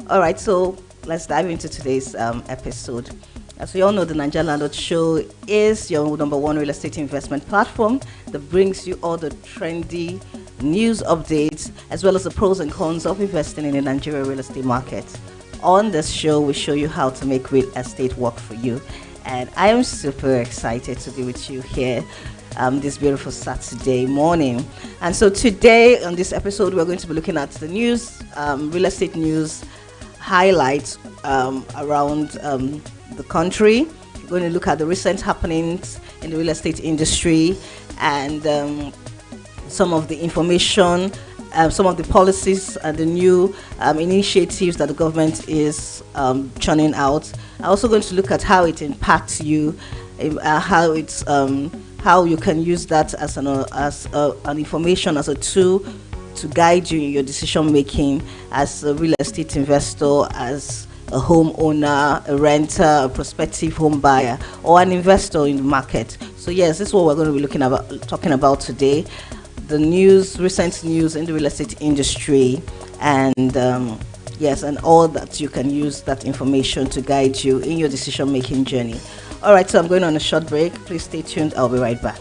All right, so let's dive into today's episode. As we all know, the Niger Landlords Show is your number one real estate investment platform that brings you all the trendy news updates as well as the pros and cons of investing in the Nigeria real estate market. On this show, we show you how to make real estate work for you. And I am super excited to be with you here this beautiful Saturday morning. And so today on this episode, we're going to be looking at the news, real estate news highlights around the country. We're going to look at the recent happenings in the real estate industry and some of the information, some of the policies and the new initiatives that the government is churning out. I'm also going to look at how it impacts you, how you can use that as an information, as a tool to guide you in your decision making as a real estate investor, as a homeowner, a renter, a prospective home buyer, or an investor in the market. So yes, this is what we're going to be talking about today. The news, recent news in the real estate industry, and yes, and all that you can use that information to guide you in your decision making journey. All right, so I'm going on a short break. Please stay tuned. I'll be right back.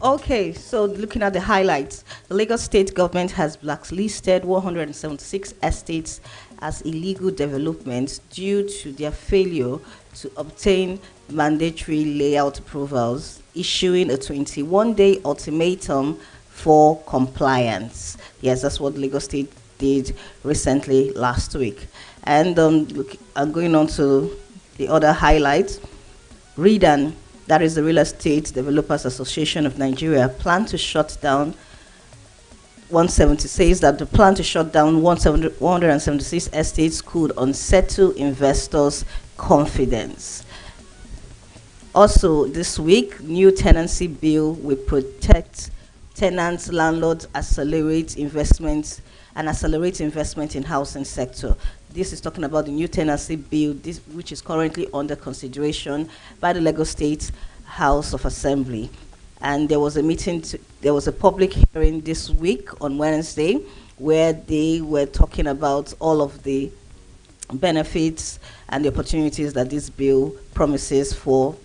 Okay, so looking at the highlights, the Lagos state government has blacklisted 176 estates as illegal developments due to their failure to obtain mandatory layout approvals, issuing a 21-day ultimatum for compliance. Yes, that's what Lagos state did recently last week. And I'm going on to the other highlights. Redan, that is the Real Estate Developers Association of Nigeria, plan to shut down 170 says that the plan to shut down 176 estates could unsettle investors' confidence. Also, this week, new tenancy bill will protect tenants, landlords, accelerate investment in housing sector. This is talking about the new tenancy bill, which is currently under consideration by the Lagos State House of Assembly. And there was a public hearing this week on Wednesday where they were talking about all of the benefits and the opportunities that this bill promises for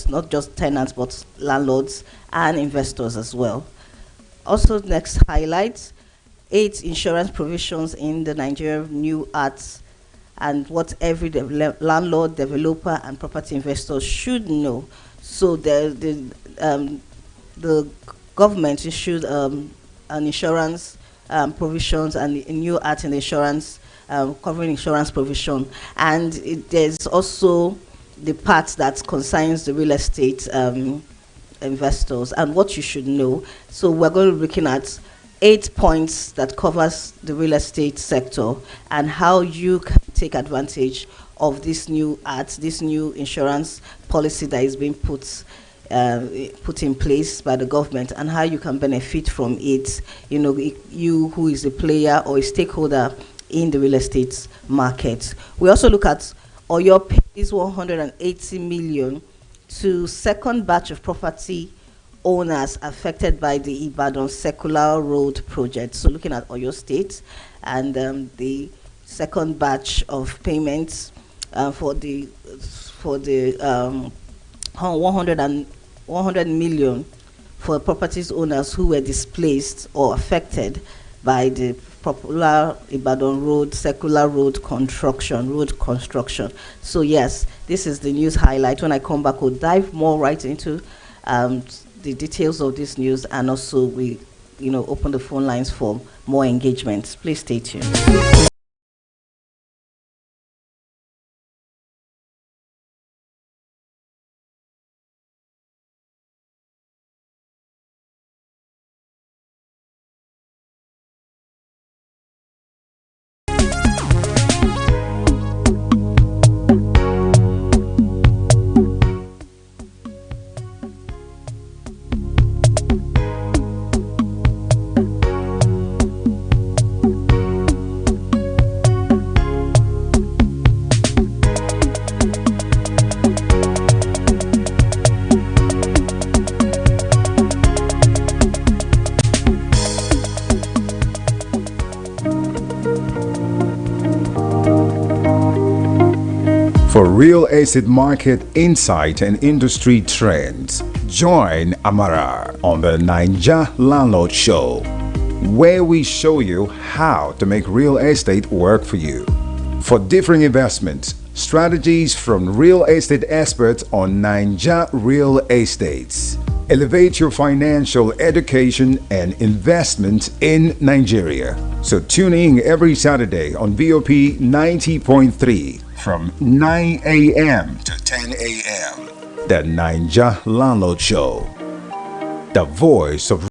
not just tenants but landlords and investors as well. Also, next highlight, 8 insurance provisions in the Nigerian New Act and what every landlord, developer, and property investor should know. So the government issued an insurance provisions and a new act in insurance covering insurance provision, and there's also the part that concerns the real estate investors and what you should know. So we're going to be looking at 8 points that covers the real estate sector and how you can take advantage of this new act, this new insurance policy that is being put in place by the government, and how you can benefit from it. You know, you who is a player or a stakeholder in the real estate market. We also look at Oyo pays 180 million to second batch of property owners affected by the Ibadan Circular Road project. So looking at Oyo State and the second batch of payments for the 100 million for properties owners who were displaced or affected by the popular Ibadan Road Circular Road construction. So yes, this is the news highlight. When I come back, we'll dive more right into the details of this news, and also we, open the phone lines for more engagements. Please stay tuned. For real estate market insight and industry trends, join Amara on the Niger Landlord Show, where we show you how to make real estate work for you. For different investments, strategies from real estate experts on Niger Real Estates. Elevate your financial education and investment in Nigeria. So tune in every Saturday on VOP 90.3 from 9 a.m. to 10 a.m. The Niger Landlord Show. The voice of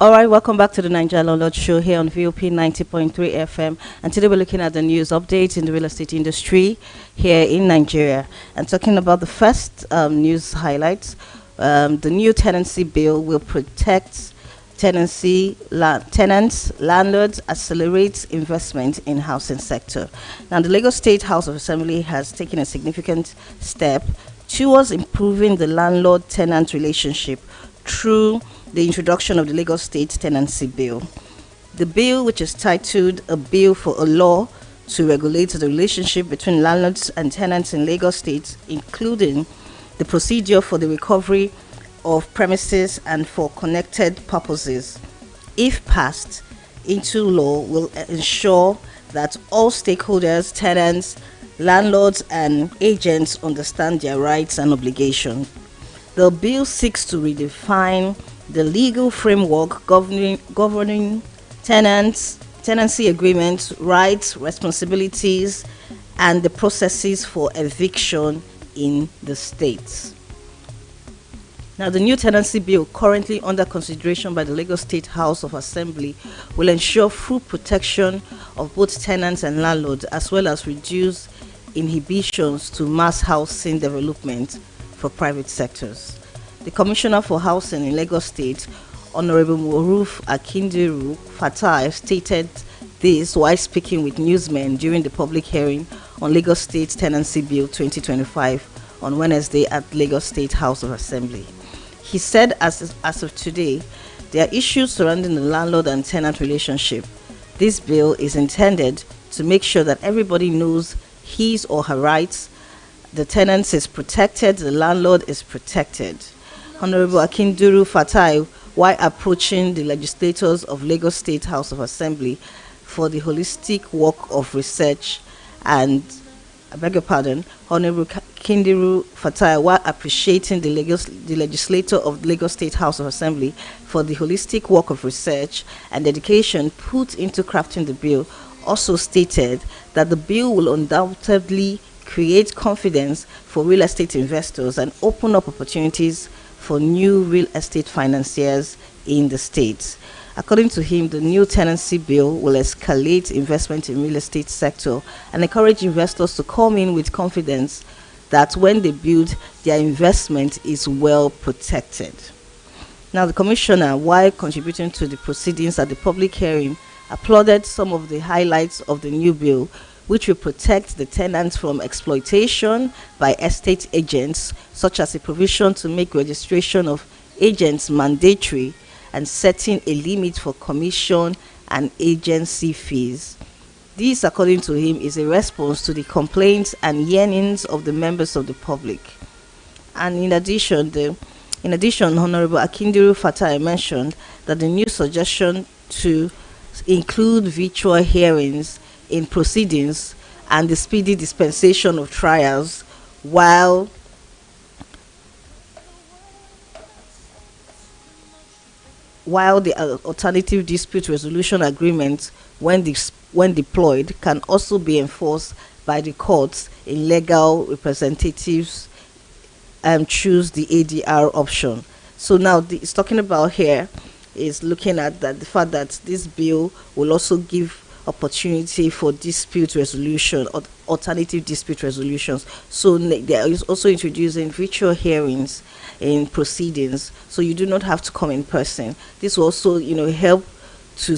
All right, welcome back to the Niger Landlord Show here on VOP 90.3 FM. And today we're looking at the news updates in the real estate industry here in Nigeria. And talking about the first news highlights, the new tenancy bill will protect tenants, landlords, accelerates investment in housing sector. Now, the Lagos State House of Assembly has taken a significant step towards improving the landlord-tenant relationship through the introduction of the Lagos State Tenancy Bill. The bill, which is titled A Bill for a Law to Regulate the Relationship between Landlords and Tenants in Lagos State, including the procedure for the recovery of premises and for connected purposes, if passed into law, will ensure that all stakeholders, tenants, landlords, and agents understand their rights and obligations. The bill seeks to redefine the legal framework governing tenancy agreements, rights, responsibilities, and the processes for eviction in the states. Now, the new tenancy bill currently under consideration by the Lagos State House of Assembly will ensure full protection of both tenants and landlords, as well as reduce inhibitions to mass housing development for private sectors. The Commissioner for Housing in Lagos State, Honorable Moruf Akindiru Fatai, stated this while speaking with newsmen during the public hearing on Lagos State Tenancy Bill 2025 on Wednesday at Lagos State House of Assembly. He said as of today, There are issues surrounding the landlord and tenant relationship. This bill is intended to make sure that everybody knows his or her rights. The tenant is protected, the landlord is protected. Honorable Akinduru Fatai, while approaching the legislators of Lagos State House of Assembly for the holistic work of research and, I beg your pardon, Honorable Kindiru Fatai, while appreciating the legislator of Lagos State House of Assembly for the holistic work of research and dedication put into crafting the bill, also stated that the bill will undoubtedly create confidence for real estate investors and open up opportunities for new real estate financiers in the state. According to him, the new tenancy bill will escalate investment in real estate sector and encourage investors to come in with confidence that when they build, their investment is well protected. Now, the commissioner, while contributing to the proceedings at the public hearing, applauded some of the highlights of the new bill, which will protect the tenants from exploitation by estate agents, such as a provision to make registration of agents mandatory and setting a limit for commission and agency fees. This, according to him, is a response to the complaints and yearnings of the members of the public. And in addition, Honorable Akindiru Fatai mentioned that the new suggestion to include virtual hearings in proceedings and the speedy dispensation of trials while the alternative dispute resolution agreement, when deployed, can also be enforced by the courts in legal representatives choose the ADR option. So now it's talking about here is looking at the fact that this bill will also give opportunity for dispute resolution or alternative dispute resolutions. So there is also introducing virtual hearings in proceedings, so you do not have to come in person. This will also, help to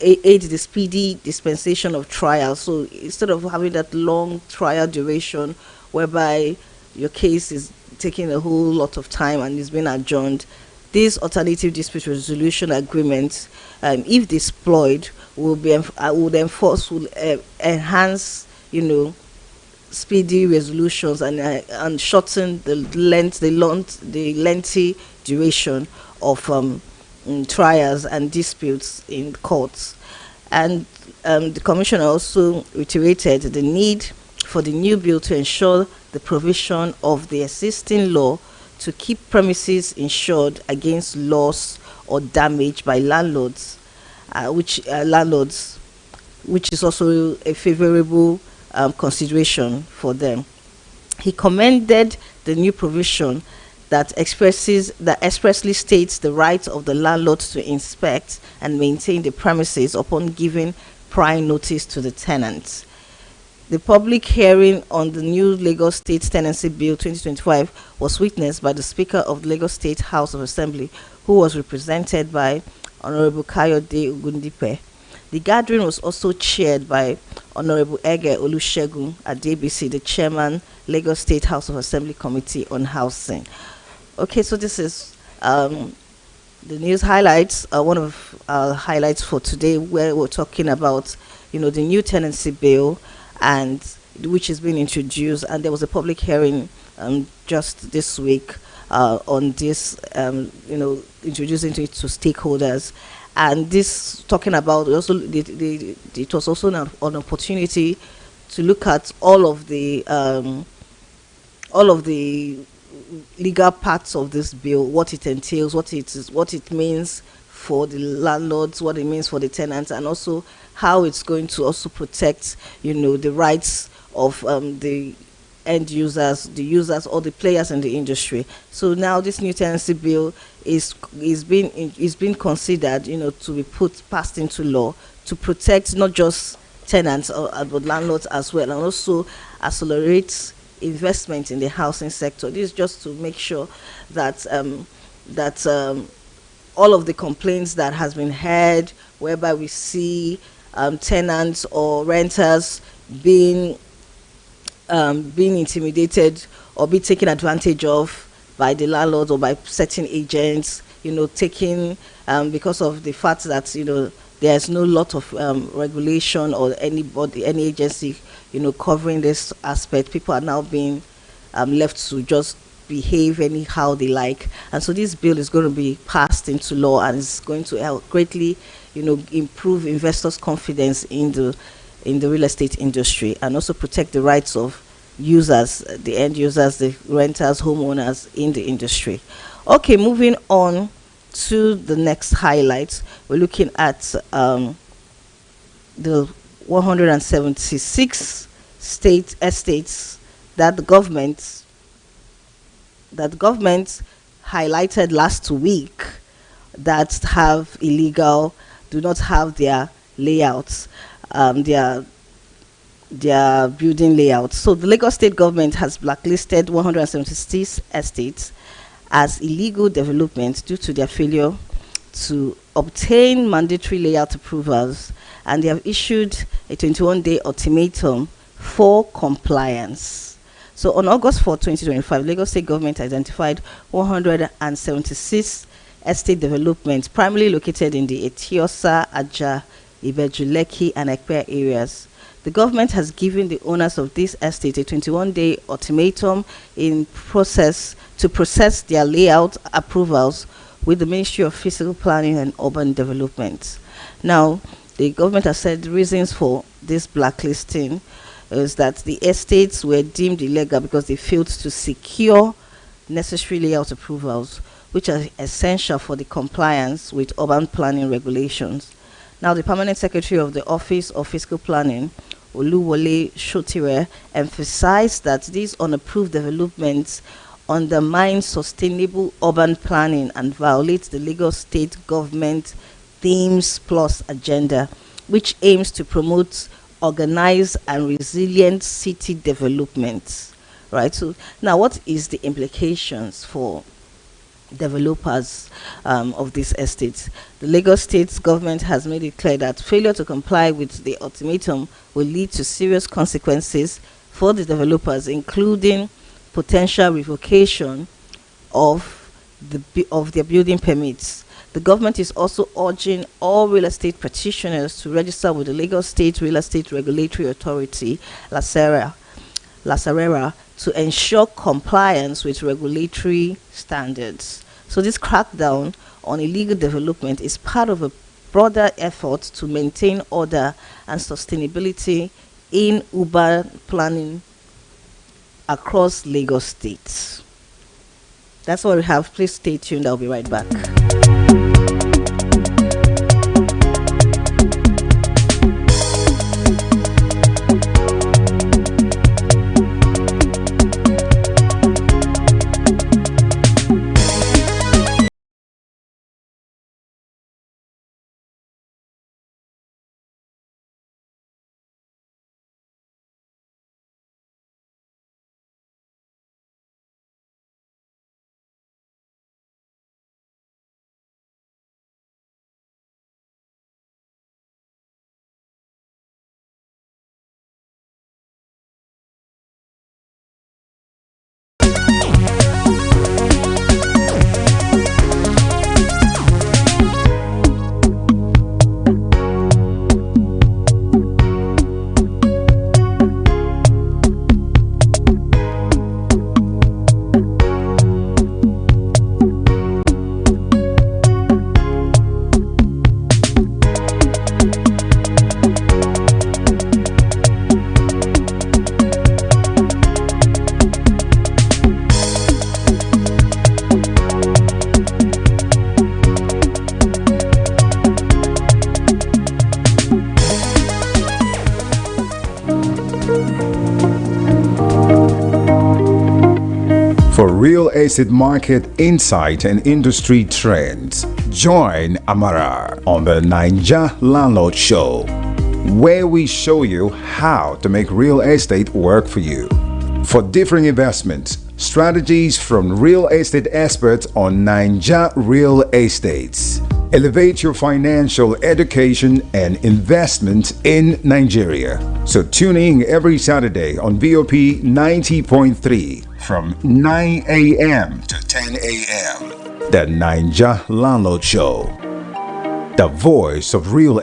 aid the speedy dispensation of trial. So instead of having that long trial duration whereby your case is taking a whole lot of time and is being adjourned, this alternative dispute resolution agreement, if deployed, will enhance, speedy resolutions and shorten the lengthy duration of trials and disputes in courts. And the commissioner also reiterated the need for the new bill to ensure the provision of the existing law to keep premises insured against loss or damage by landlords, which is also a favorable consideration for them. He commended the new provision that expressly states the right of the landlord to inspect and maintain the premises upon giving prior notice to the tenants. The public hearing on the new Lagos State Tenancy Bill 2025 was witnessed by the Speaker of the Lagos State House of Assembly, who was represented by Honorable Kayode Ogundipe. The gathering was also chaired by Honorable Ege Olusegun Adebisi, the Chairman, Lagos State House of Assembly Committee on Housing. Okay, so this is the news highlights. One of our highlights for today, where we're talking about, the new tenancy bill, and which has been introduced, and there was a public hearing just this week on this, introducing it to stakeholders. And this talking about also it was also an opportunity to look at all of the legal parts of this bill, what it entails, what it means for the landlords, what it means for the tenants, and also how it's going to also protect, the rights of the end users, the users, or the players in the industry. So now this new tenancy bill is being considered, to be passed into law to protect not just tenants but landlords as well, and also accelerate investment in the housing sector. This is just to make sure that all of the complaints that has been heard, whereby we see tenants or renters being intimidated or be taken advantage of by the landlords or by certain agents, taking, because of the fact that, there's no lot of regulation or any agency, covering this aspect. People are now being left to just behave anyhow they like, and so this bill is going to be passed into law and is going to help greatly, improve investors' confidence in the real estate industry, and also protect the rights of users, the end users, the renters, homeowners in the industry. Okay, moving on to the next highlight, we're looking at the 176 state estates that the government highlighted last week that have illegal, do not have their layouts, their building layouts. So the Lagos state government has blacklisted 176 estates as illegal development due to their failure to obtain mandatory layout approvals, and they have issued a 21-day ultimatum for compliance. So on August 4, 2025, Lagos state government identified 176 estate developments primarily located in the Etiosa, Aja, Ibeju-Lekki and Ekpe areas. The government has given the owners of this estate a 21-day ultimatum to process their layout approvals with the Ministry of Physical Planning and Urban Development. Now, the government has said the reasons for this blacklisting is that the estates were deemed illegal because they failed to secure necessary layout approvals, which are essential for the compliance with urban planning regulations. Now, the Permanent Secretary of the Office of Fiscal Planning, Oluwole Shotire, emphasized that these unapproved developments undermine sustainable urban planning and violate the Lagos state government Themes Plus agenda, which aims to promote organized and resilient city development. Right. So now, what is the implications for developers of these estates? The Lagos state government has made it clear that failure to comply with the ultimatum will lead to serious consequences for the developers, including potential revocation of their building permits. The government is also urging all real estate practitioners to register with the Lagos State Real Estate Regulatory Authority, LASERA, to ensure compliance with regulatory standards. So this crackdown on illegal development is part of a broader effort to maintain order and sustainability in urban planning across Lagos State. That's all we have. Please stay tuned. I'll be right back. For real estate market insight and industry trends, join Amara on the Niger Landlords Show, where we show you how to make real estate work for you. For different investments, strategies from real estate experts on Niger Real Estates. Elevate your financial education and investment in Nigeria. So tune in every Saturday on VOP 90.3 from 9 a.m. to 10 a.m. The Niger Landlord Show. The voice of real.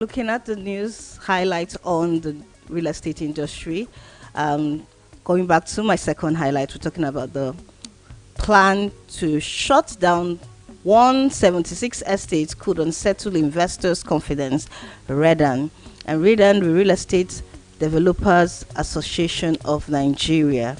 Looking at the news highlights on the real estate industry, um, going back to my second highlight, we're talking about the plan to shut down 176 estates could unsettle investors' confidence. Redan the Real Estate Developers Association of Nigeria,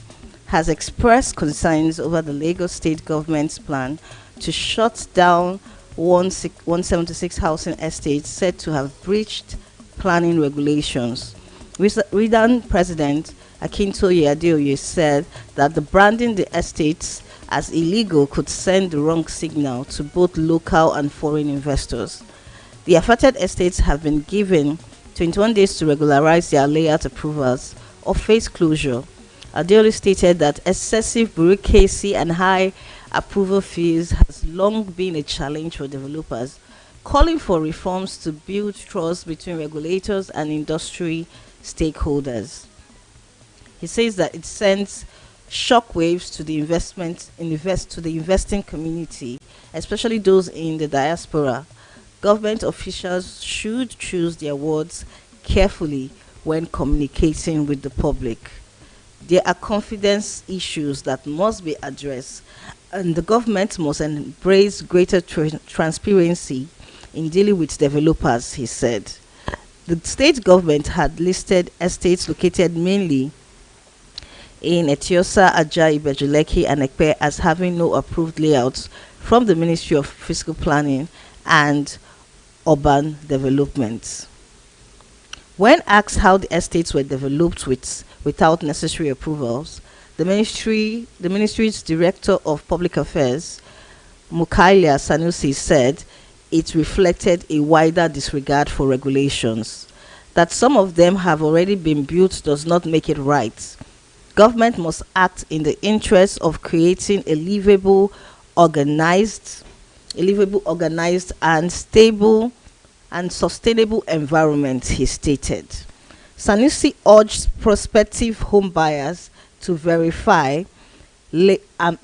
has expressed concerns over the Lagos state government's plan to shut down 176 housing estates said to have breached planning regulations. Redan President Akintoye Adeoye said that the branding the estates as illegal could send the wrong signal to both local and foreign investors. The affected estates have been given 21 days to regularize their layout approvals or face closure. Adeoye stated that excessive bureaucracy and high approval fees has long been a challenge for developers, calling for reforms to build trust between regulators and industry stakeholders. He says that it sends shockwaves to the investing community, especially those in the diaspora. Government officials should choose their words carefully when communicating with the public. There are confidence issues that must be addressed, and the government must embrace greater transparency in dealing with developers, he said. The state government had listed estates located mainly in Etiosa, Ajah, Ibejuleki, and Ekpe as having no approved layouts from the Ministry of Fiscal Planning and Urban Development. When asked how the estates were developed without necessary approvals, the ministry's Director of Public Affairs, Mukaila Sanusi, said it reflected a wider disregard for regulations. That some of them have already been built does not make it right. Government must act in the interest of creating a livable, organized, and stable and sustainable environment, he stated. Sanusi urged prospective home buyers to verify layout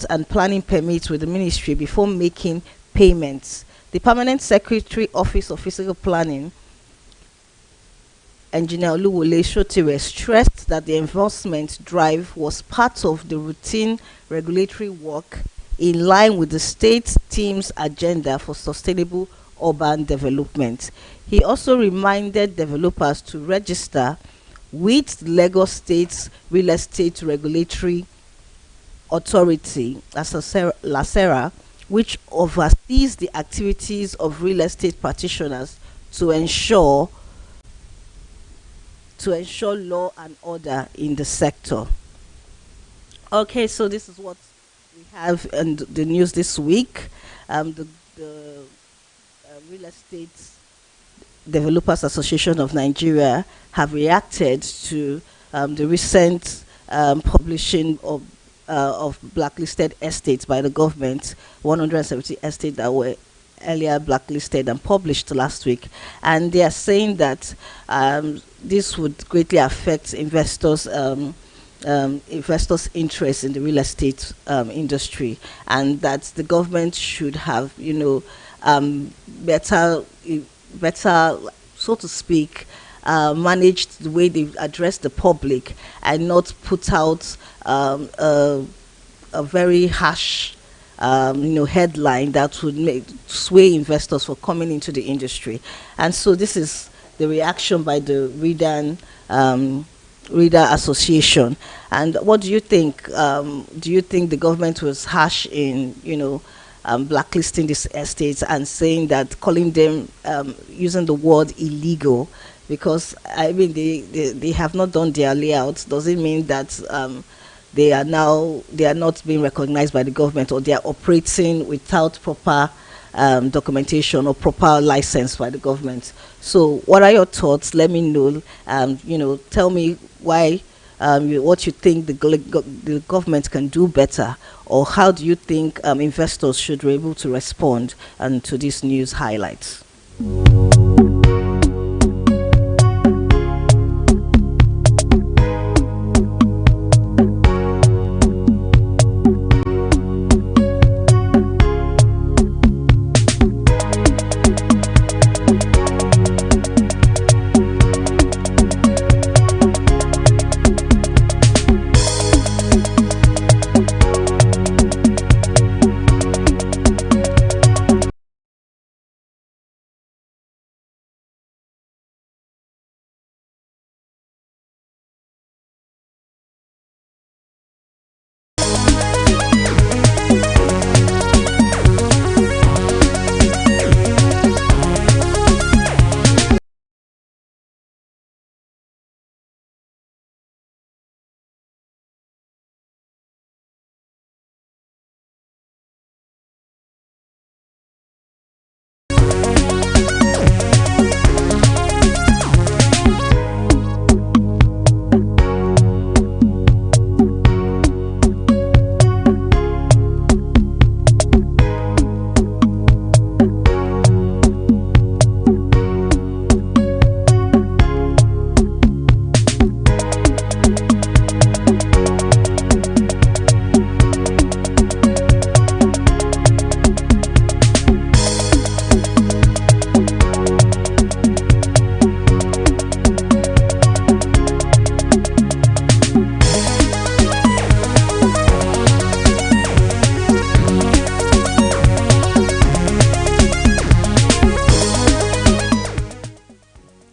and planning permits with the ministry before making payments. The Permanent Secretary, Office of Physical Planning, Engineer Oluwole Shotire, stressed that the enforcement drive was part of the routine regulatory work in line with the state team's agenda for sustainable urban development. He also reminded developers to register with Lagos State's Real Estate Regulatory Authority, LASERA, which oversees the activities of real estate practitioners to ensure law and order in the sector. Okay, so this is what we have in the news this week. The Real Estate Developers Association of Nigeria have reacted to the recent publishing of blacklisted estates by the government, 170 estates that were earlier blacklisted and published last week, and they are saying that this would greatly affect investors' interest in the real estate industry, and that the government should have, better, better, so to speak, managed the way they address the public and not put out a very harsh headline that would make sway investors for coming into the industry. And so this is the reaction by the reader association. And what do you think? Do you think the government was harsh in blacklisting these estates and saying that, calling them, using the word illegal, because I mean they have not done their layouts? Does it mean that they are not being recognized by the government, or they are operating without proper documentation or proper license by the government? So what are your thoughts? Let me know. Tell me why, what you think the government can do better, or how do you think investors should be able to respond to these news highlights?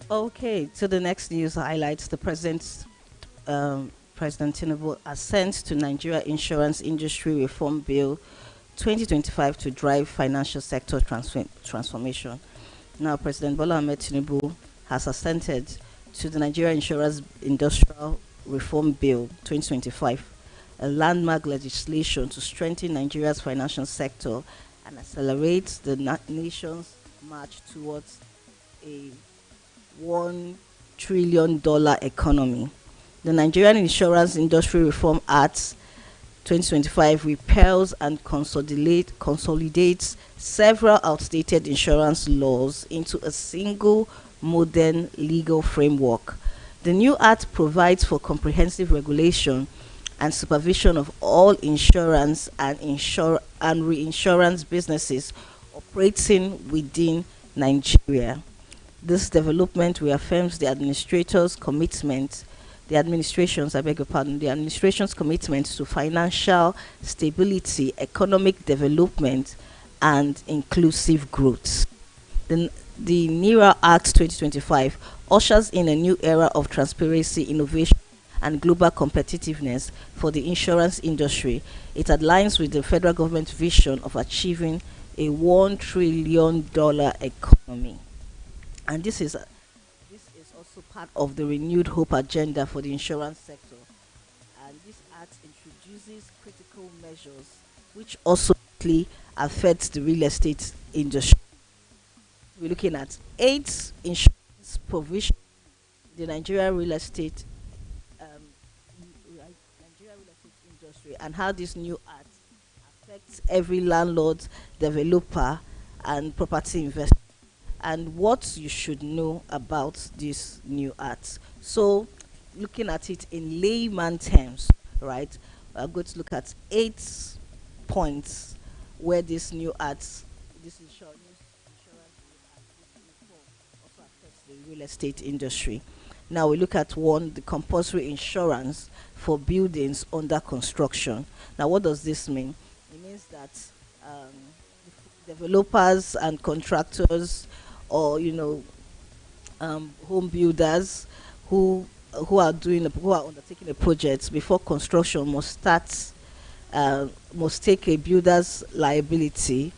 Okay, so the next news highlights the President Tinubu assents to Nigeria Insurance Industry Reform Bill 2025 to drive financial sector transformation. Now, President Bola Ahmed Tinubu has assented to the Nigeria Insurance Industrial Reform Bill 2025, a landmark legislation to strengthen Nigeria's financial sector and accelerate the nation's march towards a $1 trillion economy. The Nigerian Insurance Industry Reform Act 2025 repeals and consolidates several outdated insurance laws into a single modern legal framework. The new act provides for comprehensive regulation and supervision of all insurance and reinsurance businesses operating within Nigeria. This development reaffirms the administration's commitment to financial stability, economic development, and inclusive growth. The NERA Act 2025 ushers in a new era of transparency, innovation, and global competitiveness for the insurance industry. It aligns with the federal government's vision of achieving a $1 trillion economy. And this is also part of the renewed hope agenda for the insurance sector. And this act introduces critical measures which also directly affects the real estate industry. We're looking at 8 insurance provisions, the Nigeria Real Estate and how this new act affects every landlord, developer, and property investor, and what you should know about this new act. So, looking at it in layman terms, right? We're going to look at 8 points where this new act, this insurance reform also affects the real estate industry. Now we look at one, the compulsory insurance for buildings under construction. Now, what does this mean? It means that um, developers and contractors, or home builders who who are undertaking a project before construction must take a builder's liability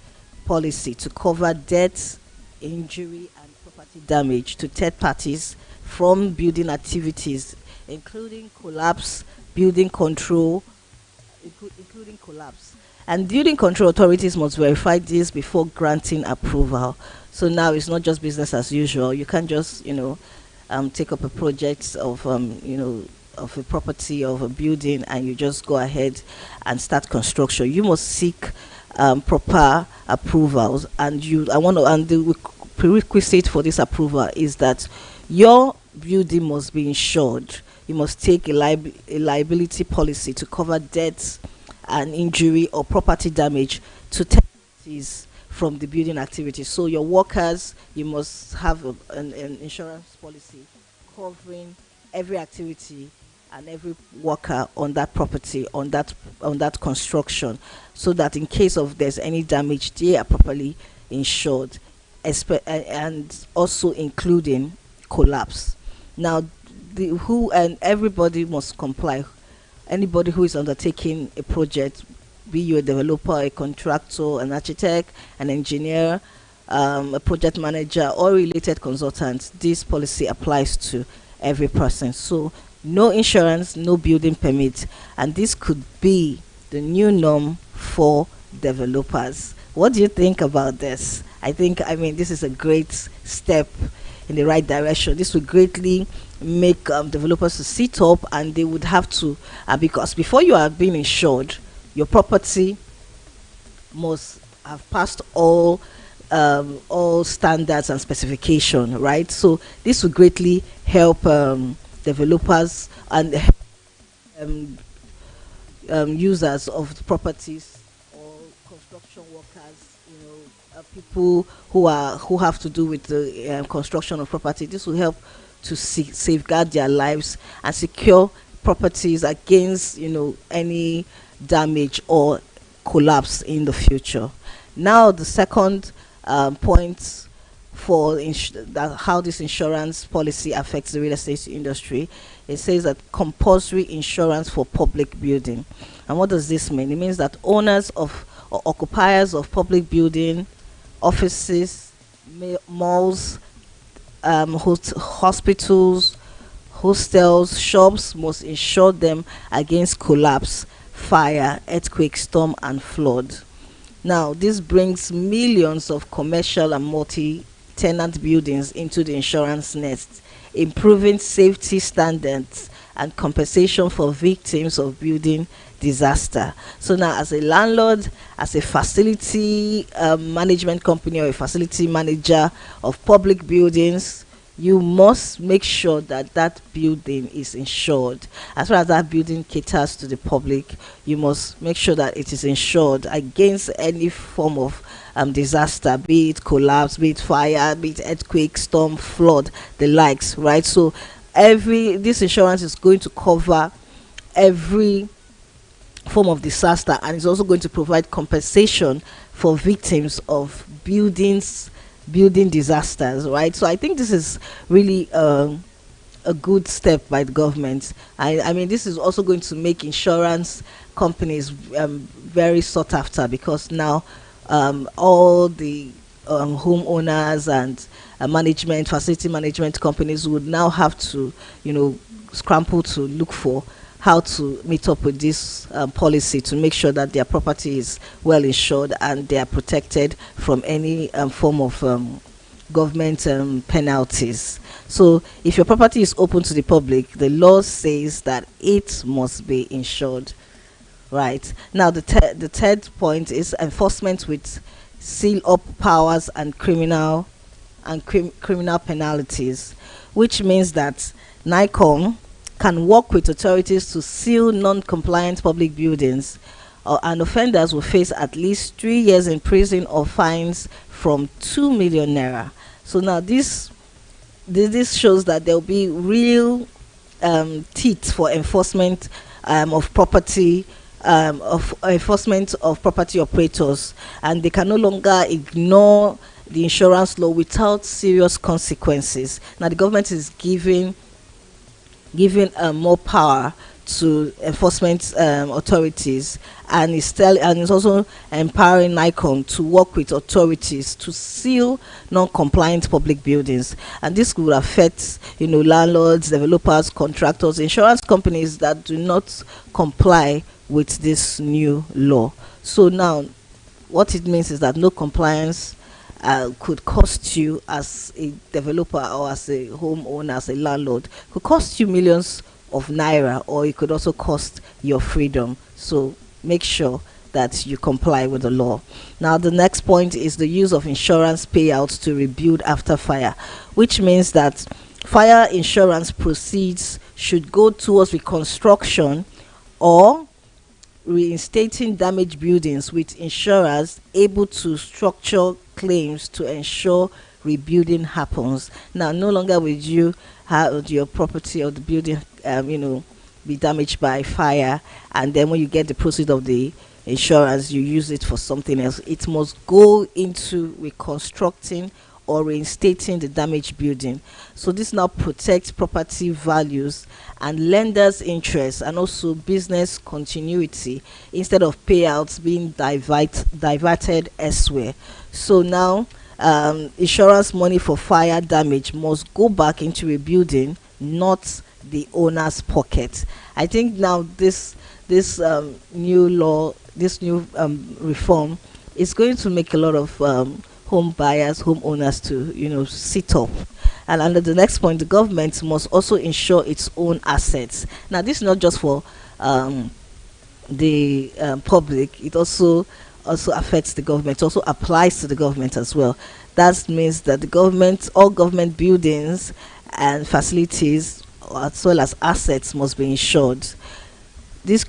policy to cover death, injury, and property damage to third parties from building activities, including collapse, building control, including collapse. And building control authorities must verify this before granting approval. So now it's not just business as usual. You can't just, take up a project of, of a property, of a building, and you just go ahead and start construction. You must seek proper approvals, and the prerequisite for this approval is that your building must be insured. You must take a liability policy to cover deaths and injury or property damage to tenants from the building activity. So your workers, you must have an insurance policy covering every activity and every worker on that property, on that construction, so that in case of there's any damage, they are properly insured, and also including collapse. Now, the who and everybody must comply. Anybody who is undertaking a project, be you a developer, a contractor, an architect, an engineer, a project manager, or related consultant, this policy applies to every person. So, no insurance, no building permit, and this could be the new norm for developers. What do you think about this? I mean, this is a great step in the right direction. This would greatly make developers to sit up, and they would have to, because before you are being insured, your property must have passed all standards and specification, right? So this will greatly help developers and um, users of the properties, or construction workers, people who have to do with the construction of property. This will help to safeguard their lives and secure properties against any damage or collapse in the future. Now, the second point for how this insurance policy affects the real estate industry, it says that compulsory insurance for public building. And what does this mean? It means that owners of or occupiers of public building, offices, malls, hospitals, hostels, shops must insure them against collapse, fire, earthquake, storm, and flood. Now, this brings millions of commercial and multi-tenant buildings into the insurance nest, improving safety standards and compensation for victims of building disaster. So now, as a landlord, as a facility management company, or a facility manager of public buildings, you must make sure that that building is insured. As far as that building caters to the public, you must make sure that it is insured against any form of disaster, be it collapse, be it fire, be it earthquake, storm, flood, the likes, right? So this insurance is going to cover every form of disaster, and it's also going to provide compensation for victims of building disasters, right? So I think this is really a good step by the government. I mean, this is also going to make insurance companies very sought after, because now all the homeowners and facility management companies would now have to, scramble to look for how to meet up with this policy to make sure that their property is well insured and they are protected from any form of government penalties. So if your property is open to the public, the law says that it must be insured. Right. Now, the third point is enforcement with seal up powers and criminal penalties, which means that NICOM can work with authorities to seal non-compliant public buildings, and offenders will face at least 3 years in prison or fines from 2 million naira. So now this shows that there will be real teeth for enforcement of property, of enforcement of property operators, and they can no longer ignore the insurance law without serious consequences. Now the government is giving more power to enforcement authorities, and is also empowering NICOM to work with authorities to seal non-compliant public buildings, and this will affect landlords, developers, contractors, insurance companies that do not comply with this new law. So now what it means is that no compliance could cost you as a developer or as a homeowner, as a landlord, could cost you millions of naira, or it could also cost your freedom. So make sure that you comply with the law. Now the next point is the use of insurance payouts to rebuild after fire, which means that fire insurance proceeds should go towards reconstruction or reinstating damaged buildings, with insurers able to structure claims to ensure rebuilding happens. Now, no longer will you have your property or the building, be damaged by fire, and then when you get the proceeds of the insurance, you use it for something else. It must go into reconstructing or reinstating the damaged building. So this now protects property values and lenders' interests, and also business continuity, instead of payouts being diverted elsewhere. So now insurance money for fire damage must go back into rebuilding, not the owner's pocket. I think now this new law, this new reform is going to make a lot of home buyers, homeowners to sit up. And under the next point, the government must also insure its own assets. Now this is not just for the public, it also affects the government. It also applies to the government as well. That means that all government buildings and facilities, as well as assets, must be insured. This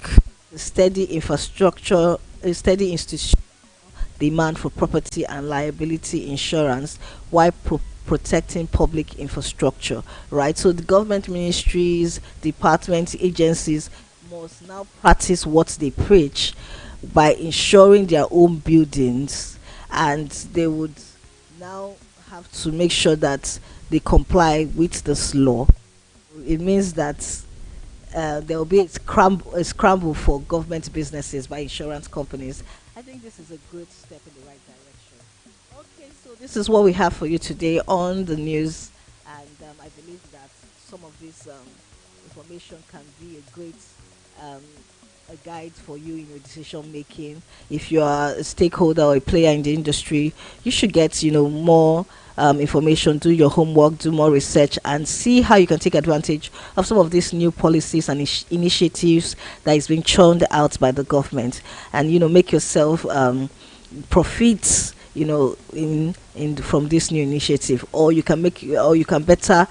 steady infrastructure, a steady institution demand for property and liability insurance, while protecting public infrastructure, right? So the government ministries, departments, agencies must now practice what they preach by insuring their own buildings, and they would now have to make sure that they comply with this law. It means that there will be a scramble for government businesses by insurance companies. I think this is a good step in the right direction. Okay, so this is what we have for you today on the news, and I believe that some of this information can be a great a guide for you in your decision making. If you are a stakeholder or a player in the industry, you should get more information, do your homework, do more research, and see how you can take advantage of some of these new policies and initiatives that is being churned out by the government, and make yourself profits in from this new initiative, or you can better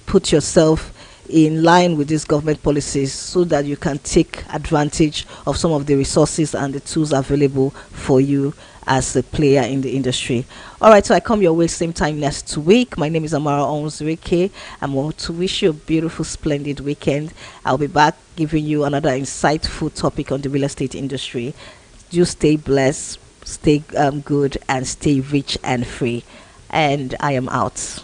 put yourself in line with these government policies, so that you can take advantage of some of the resources and the tools available for you as a player in the industry. All right, so I come your way same time next week. My name is Amara Onzurike. I'm going to wish you a beautiful, splendid weekend. I'll be back giving you another insightful topic on the real estate industry. You stay blessed, stay good, and stay rich and free. And I am out.